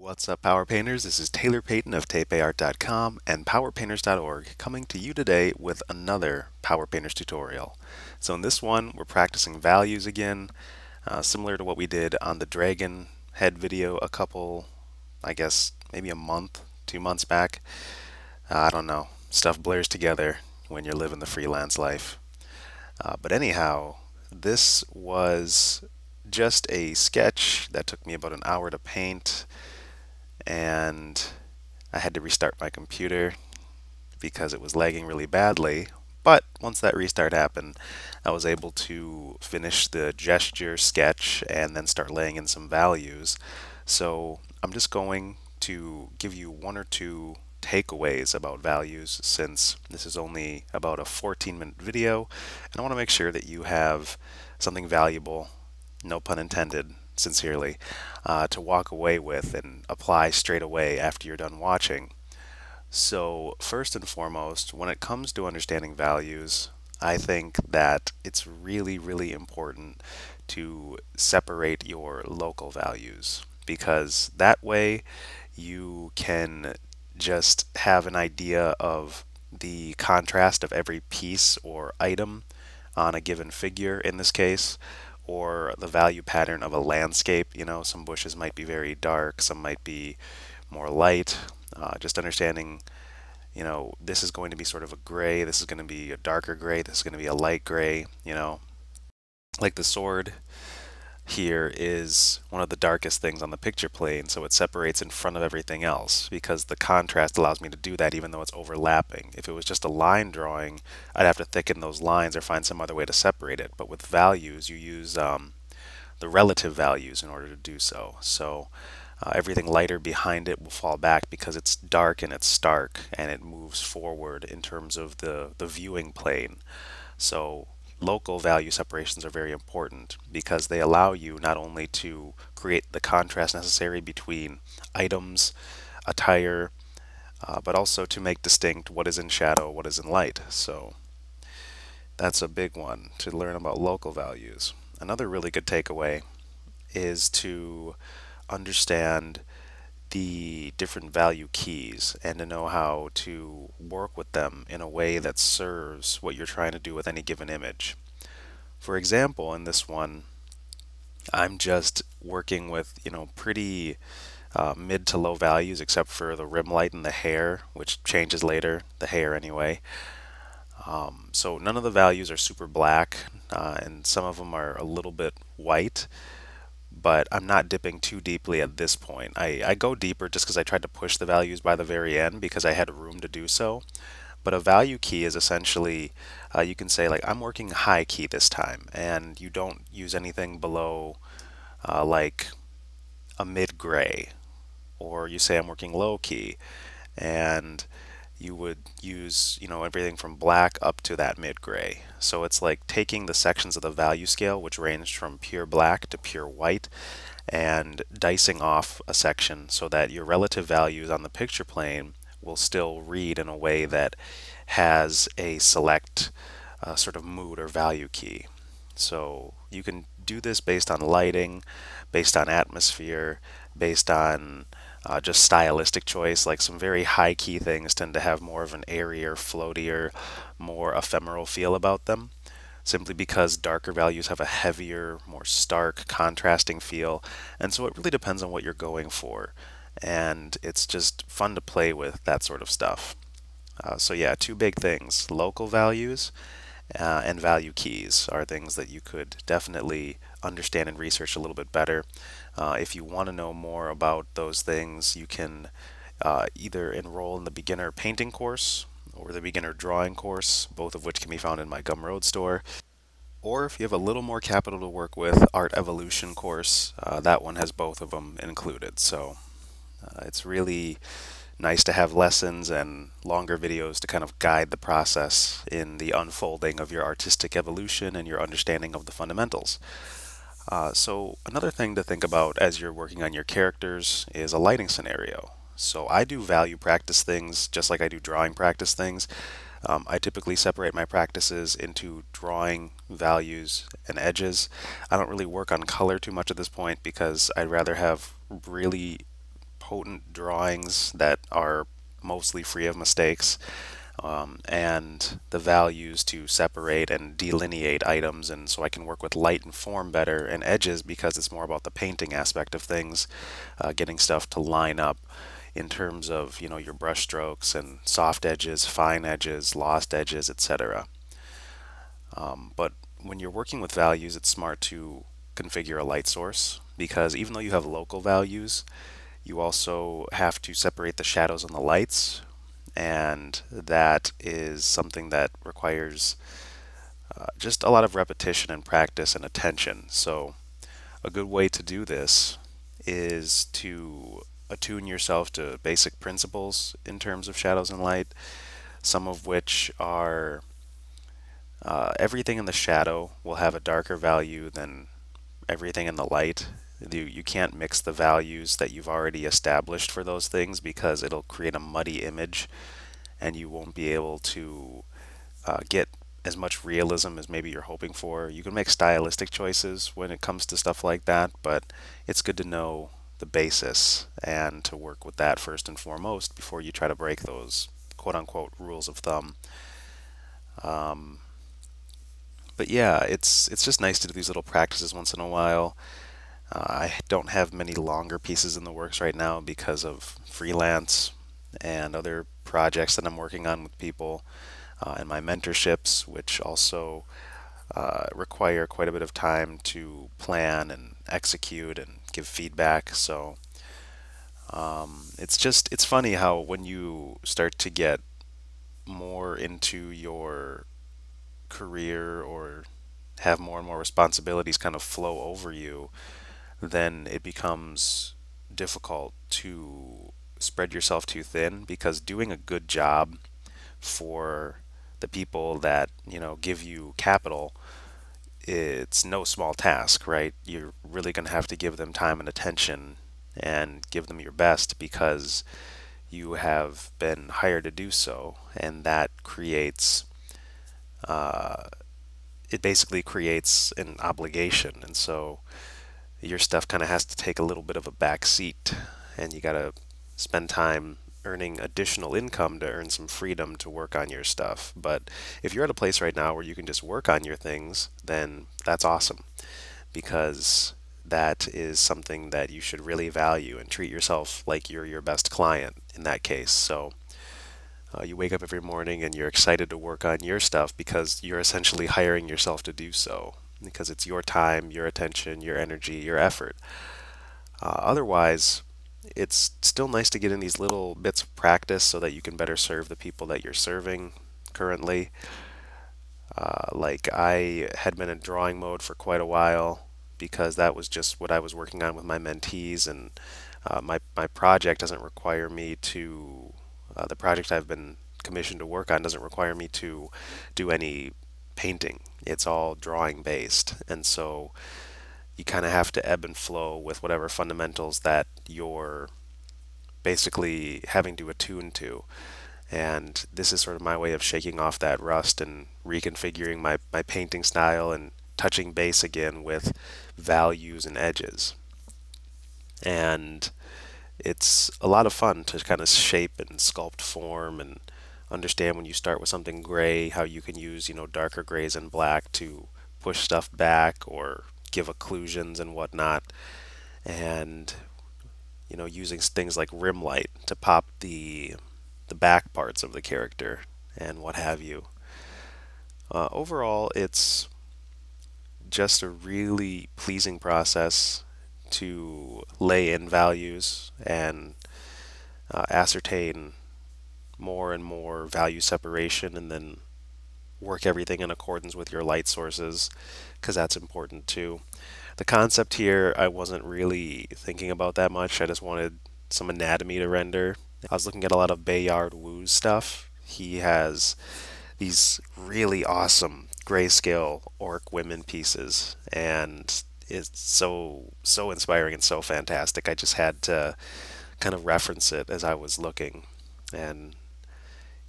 What's up, Power Painters? This is Taylor Payton of tapeart.com and powerpainters.org coming to you today with another Power Painters tutorial. So in this one, we're practicing values again, similar to what we did on the dragon head video a couple, I guess, maybe a month, 2 months back. I don't know. Stuff blurs together when you're living the freelance life. But anyhow, this was just a sketch that took me about an hour to paint, and I had to restart my computer because it was lagging really badly. But once that restart happened, I was able to finish the gesture sketch and then start laying in some values. So I'm just going to give you one or two takeaways about values, since this is only about a 14-minute video, and I want to make sure that you have something valuable, no pun intended, sincerely, to walk away with and apply straight away after you're done watching. So first and foremost, when it comes to understanding values, I think that it's really, really important to separate your local values, because that way you can just have an idea of the contrast of every piece or item on a given figure in this case, or the value pattern of a landscape. You know, some bushes might be very dark, some might be more light. Just understanding, this is going to be sort of a gray, this is going to be a darker gray, this is going to be a light gray, like the sword here is one of the darkest things on the picture plane, so it separates in front of everything else because the contrast allows me to do that even though it's overlapping. If it was just a line drawing, I'd have to thicken those lines or find some other way to separate it. But with values, you use the relative values in order to do so. So everything lighter behind it will fall back because it's dark and it's stark, and it moves forward in terms of the viewing plane. So local value separations are very important because they allow you not only to create the contrast necessary between items, attire, but also to make distinct what is in shadow, what is in light. So that's a big one, to learn about local values. Another really good takeaway is to understand the different value keys and to know how to work with them in a way that serves what you're trying to do with any given image. For example, in this one, I'm just working with, pretty mid to low values except for the rim light and the hair, which changes later, the hair anyway. So none of the values are super black, and some of them are a little bit white, but I'm not dipping too deeply at this point. I go deeper just because I tried to push the values by the very end because I had room to do so. But a value key is essentially, you can say like, I'm working high key this time, and you don't use anything below like a mid gray, or you say I'm working low key, and you would use, everything from black up to that mid gray. So it's like taking the sections of the value scale, which range from pure black to pure white, and dicing off a section so that your relative values on the picture plane will still read in a way that has a select sort of mood or value key. So you can do this based on lighting, based on atmosphere, based on just stylistic choice. Like some very high key things tend to have more of an airier, floatier, more ephemeral feel about them, simply because darker values have a heavier, more stark, contrasting feel. And so it really depends on what you're going for. And it's just fun to play with that sort of stuff. So yeah, two big things: local values and value keys are things that you could definitely understand and research a little bit better. If you want to know more about those things, you can either enroll in the beginner painting course or the beginner drawing course, both of which can be found in my Gumroad store. Or if you have a little more capital to work with, Art Evolution course, that one has both of them included. So it's really nice to have lessons and longer videos to kind of guide the process in the unfolding of your artistic evolution and your understanding of the fundamentals. So another thing to think about as you're working on your characters is a lighting scenario. So I do value practice things just like I do drawing practice things. I typically separate my practices into drawing, values, and edges. I don't really work on color too much at this point because I'd rather have really potent drawings that are mostly free of mistakes, and the values to separate and delineate items, and so I can work with light and form better, and edges because it's more about the painting aspect of things, getting stuff to line up in terms of your brush strokes and soft edges, fine edges, lost edges, etc. But when you're working with values, it's smart to configure a light source, because even though you have local values, you also have to separate the shadows and the lights, and that is something that requires just a lot of repetition and practice and attention. So a good way to do this is to attune yourself to basic principles in terms of shadows and light, some of which are everything in the shadow will have a darker value than everything in the light. You can't mix the values that you've already established for those things, because it'll create a muddy image and you won't be able to get as much realism as maybe you're hoping for. You can make stylistic choices when it comes to stuff like that, but it's good to know the basis and to work with that first and foremost before you try to break those quote-unquote rules of thumb. But yeah, it's just nice to do these little practices once in a while. I don't have many longer pieces in the works right now because of freelance and other projects that I'm working on with people, and my mentorships, which also require quite a bit of time to plan and execute and give feedback. So it's funny how when you start to get more into your career or have more and more responsibilities kind of flow over you, then it becomes difficult to spread yourself too thin, because doing a good job for the people that give you capital, it's no small task, right? You're really going to have to give them time and attention and give them your best, because you have been hired to do so, and that creates it basically creates an obligation, and so your stuff kind of has to take a little bit of a back seat, and you got to spend time earning additional income to earn some freedom to work on your stuff. But if you're at a place right now where you can just work on your things, then that's awesome, because that is something that you should really value and treat yourself like you're your best client in that case. So you wake up every morning and you're excited to work on your stuff because you're essentially hiring yourself to do so, because it's your time, your attention, your energy, your effort. Otherwise, it's still nice to get in these little bits of practice so that you can better serve the people that you're serving currently. Like I had been in drawing mode for quite a while because that was just what I was working on with my mentees, and my project doesn't require me to, the project I've been commissioned to work on doesn't require me to do any painting. It's all drawing based, and so you kind of have to ebb and flow with whatever fundamentals that you're basically having to attune to. And this is sort of my way of shaking off that rust and reconfiguring my painting style and touching base again with values and edges. And it's a lot of fun to kind of shape and sculpt form and understand when you start with something gray, how you can use, darker grays and black to push stuff back or give occlusions and whatnot. And, using things like rim light to pop the back parts of the character and what have you. Overall, it's just a really pleasing process to lay in values and ascertain more and more value separation, and then work everything in accordance with your light sources, because that's important too. The concept here, I wasn't really thinking about that much. I just wanted some anatomy to render. I was looking at a lot of Bayard Wu's stuff. He has these really awesome grayscale orc women pieces, and it's so inspiring and so fantastic. I just had to kind of reference it as I was looking. And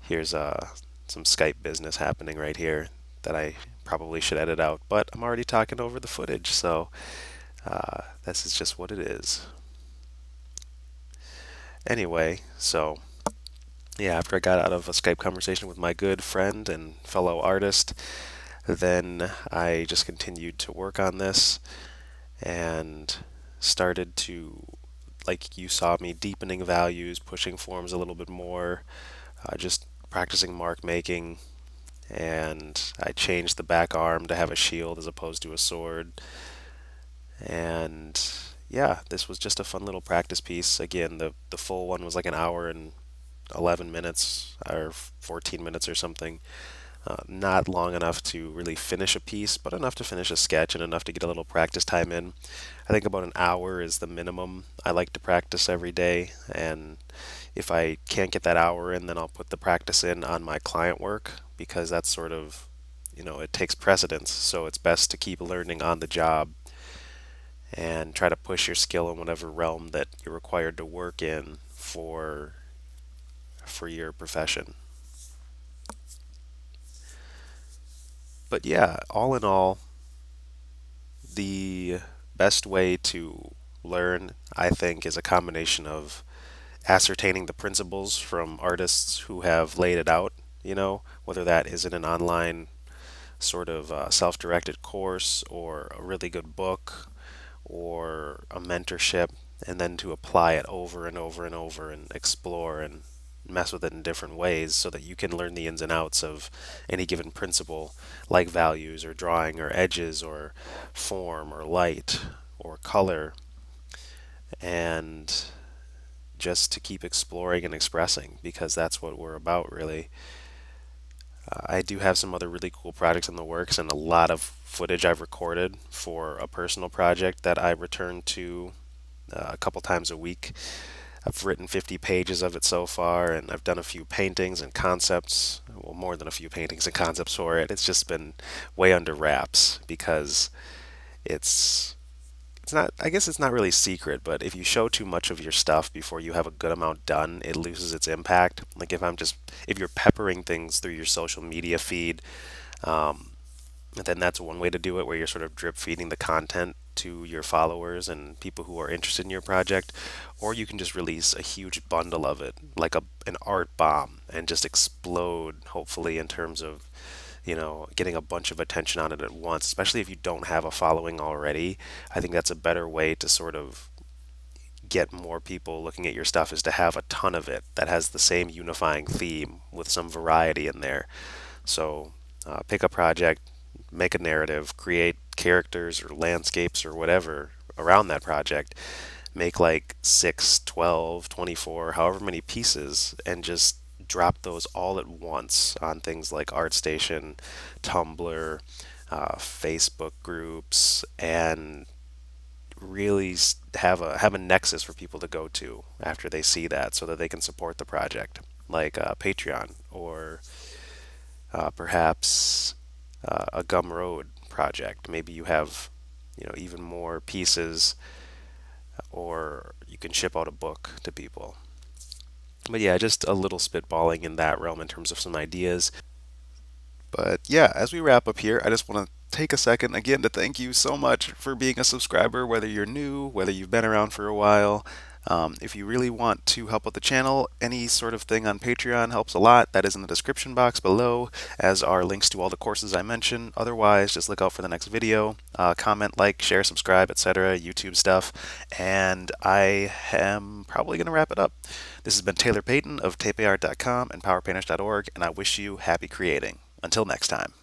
here's some Skype business happening right here that I probably should edit out, but I'm already talking over the footage, so this is just what it is. Anyway, so yeah, after I got out of a Skype conversation with my good friend and fellow artist, then I just continued to work on this and started to, like you saw me, deepening values, pushing forms a little bit more, just practicing mark making, and I changed the back arm to have a shield as opposed to a sword. And yeah, this was just a fun little practice piece. Again, the full one was like an hour and 11 minutes or 14 minutes or something. Not long enough to really finish a piece, but enough to finish a sketch and enough to get a little practice time in. I think about an hour is the minimum I like to practice every day, and if I can't get that hour in, then I'll put the practice in on my client work because that's sort of, it takes precedence. So it's best to keep learning on the job and try to push your skill in whatever realm that you're required to work in for your profession. But yeah, all in all, the best way to learn, I think, is a combination of ascertaining the principles from artists who have laid it out, whether that is in an online sort of self-directed course or a really good book or a mentorship, and then to apply it over and over and over and explore and mess with it in different ways so that you can learn the ins and outs of any given principle, like values or drawing or edges or form or light or color, and just to keep exploring and expressing because that's what we're about, really. I do have some other really cool projects in the works and a lot of footage I've recorded for a personal project that I return to a couple times a week. I've written 50 pages of it so far, and I've done a few paintings and concepts, well, more than a few paintings and concepts for it. It's just been way under wraps because it's it's not, I guess it's not really secret, but if you show too much of your stuff before you have a good amount done, it loses its impact. Like if you're peppering things through your social media feed, um, then that's one way to do it, where you're sort of drip feeding the content to your followers and people who are interested in your project. Or you can just release a huge bundle of it, like an art bomb, and just explode, hopefully, in terms of, getting a bunch of attention on it at once, especially if you don't have a following already. I think that's a better way to sort of get more people looking at your stuff, is to have a ton of it that has the same unifying theme with some variety in there. So pick a project, make a narrative, create characters or landscapes or whatever around that project. Make like 6, 12, 24, however many pieces, and just drop those all at once on things like ArtStation, Tumblr, Facebook groups, and really have a nexus for people to go to after they see that, so that they can support the project, like Patreon or perhaps a Gumroad project. Maybe you have even more pieces, or you can ship out a book to people. But yeah, just a little spitballing in that realm in terms of some ideas. But yeah, as we wrap up here, I just want to take a second again to thank you so much for being a subscriber, whether you're new, whether you've been around for a while. If you really want to help out the channel, any sort of thing on Patreon helps a lot. That is in the description box below, as are links to all the courses I mentioned. Otherwise, just look out for the next video. Comment, like, share, subscribe, etc. YouTube stuff. And I am probably going to wrap it up. This has been Taylor Payton of tapeart.com and powerpainters.org, and I wish you happy creating. Until next time.